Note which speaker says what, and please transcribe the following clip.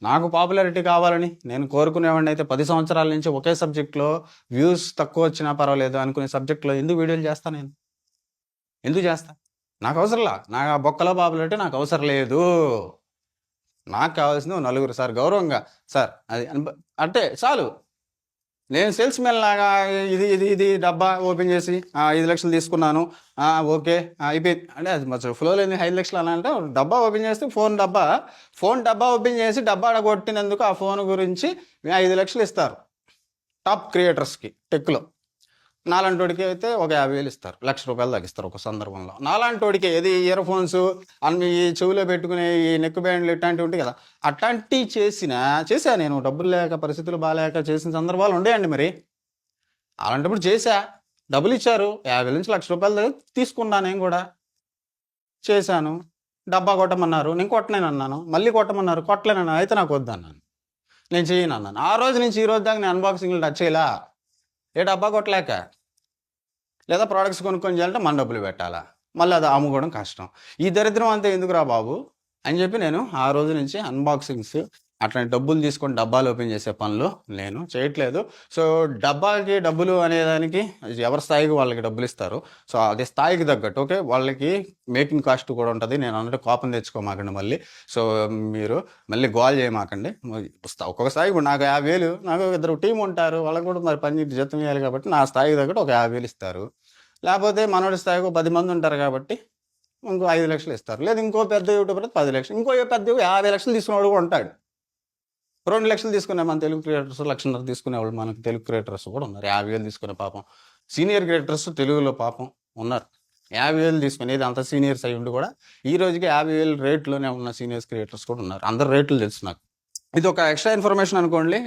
Speaker 1: నాకు పాపులారిటీ కావాలని నేను కోరుకునేవాడిని అయితే 10 సంవత్సరాల నుంచి ఒకే సబ్జెక్ట్లో వ్యూస్ తక్కువ వచ్చినా పర్వాలేదు అనుకునే సబ్జెక్ట్లో ఎందుకు వీడియోలు చేస్తా నేను? ఎందుకు చేస్తా? నాకు అవసరంలా. నాకు ఆ బొక్కలో పాపులారిటీ నాకు అవసరం లేదు. నాకు కావాల్సింది నలుగురు సార్ గౌరవంగా సార్ అది అంటే చాలు. నేను సేల్స్ మెన్ లాగా ఇది డబ్బా ఓపెన్ చేసి 5 లక్షలు తీసుకున్నాను, ఓకే అయిపోయింది అంటే అది మరి ఫ్లో లేని 5 లక్షలు అని అంటే డబ్బా ఓపెన్ చేస్తే ఫోన్ డబ్బా ఓపెన్ చేసి డబ్బా కొట్టినందుకు ఆ ఫోన్ గురించి 5 లక్షలు ఇస్తారు టాప్ క్రియేటర్స్కి టెక్లో. నాలాంటోడికి అయితే ఒక 50,000 ఇస్తారు, ₹1,00,000 దాకా ఇస్తారు ఒక సందర్భంలో. నాలాంటోడికి ఏది ఇయర్ ఫోన్స్ అన్ని ఈ చెవిలో పెట్టుకునే ఈ నెక్ బ్యాండ్లు ఇట్లాంటివి ఉంటాయి కదా, అట్లాంటివి చేశా నేను. డబ్బులు లేక పరిస్థితులు బాగాలేక చేసిన సందర్భాలు ఉండేయండి. మరి అలాంటప్పుడు చేశా, డబ్బులు ఇచ్చారు, 50,000 నుంచి ₹1,00,000 దాకా తీసుకున్నా. నేను కూడా చేశాను. డబ్బా కొట్టమన్నారు, నేను కొట్టలేనన్నాను. మళ్ళీ కొట్టమన్నారు, కొట్టలేనన్నాను. అయితే నాకు వద్దన్నాను, నేను చేయను అన్నాను. ఆ రోజు నుంచి ఈ రోజు దాకా నేను అన్బాక్సింగ్లు టచ్ చేయలా. ఏ డబ్బా కొట్టలేక, లేదా ప్రోడక్ట్స్ కొనుక్కొని చేయాలంటే మన డబ్బులు పెట్టాలా, మళ్ళీ అది అమ్ముకోవడం కష్టం. ఈ దరిద్రం అంతా ఎందుకురా బాబు అని చెప్పి నేను ఆ రోజు నుంచి అన్బాక్సింగ్స్ అట్లాంటి డబ్బులు తీసుకొని డబ్బాలు ఓపెన్ చేసే పనులు నేను చేయట్లేదు. సో డబ్బాకి డబ్బులు అనేదానికి ఎవరి స్థాయికి వాళ్ళకి డబ్బులు ఇస్తారు. సో అదే స్థాయికి తగ్గట్టు ఓకే, వాళ్ళకి మేకింగ్ కాస్ట్ కూడా ఉంటుంది. నేను అన్నట్టు కోపం తెచ్చుకోమాకండి మళ్ళీ. సో మీరు మళ్ళీ గోల్ చేయమాకండి. ఒక్కొక్క స్థాయికి ఇప్పుడు నాకు 50,000, నాకు ఇద్దరు టీం ఉంటారు, వాళ్ళకి కూడా మరి పని జీతం ఇవ్వాలి కాబట్టి నా స్థాయికి తగ్గట్టు ఒక 50,000 ఇస్తారు. లేకపోతే మనోడి స్థాయికి 10 మంది ఉంటారు కాబట్టి ఇంకో 5 లక్షలు ఇస్తారు. లేదు ఇంకో పెద్ద యూట్యూబర్ 10 లక్షలు, ఇంకో పెద్ద 50 లక్షలు తీసుకునేవాడు కూడా ఉంటాడు. 2 లక్షలు తీసుకునే మన తెలుగు క్రియేటర్స్, 1,00,000 తీసుకునేవాళ్ళు మనకు తెలుగు క్రియేటర్స్ కూడా ఉన్నారు. 50,000 తీసుకునే పాపం సీనియర్ క్రియేటర్స్ తెలుగులో పాపం ఉన్నారు. 50,000 తీసుకునేది అంత సీనియర్స్ అయ్యి ఉండి కూడా ఈ రోజుకి 50,000 రేట్లోనే ఉన్న సీనియర్స్ క్రియేటర్స్ కూడా ఉన్నారు. అందరు రేట్లు తెలుసు నాకు. ఇది ఒక ఎక్స్ట్రా ఇన్ఫర్మేషన్ అనుకోండి.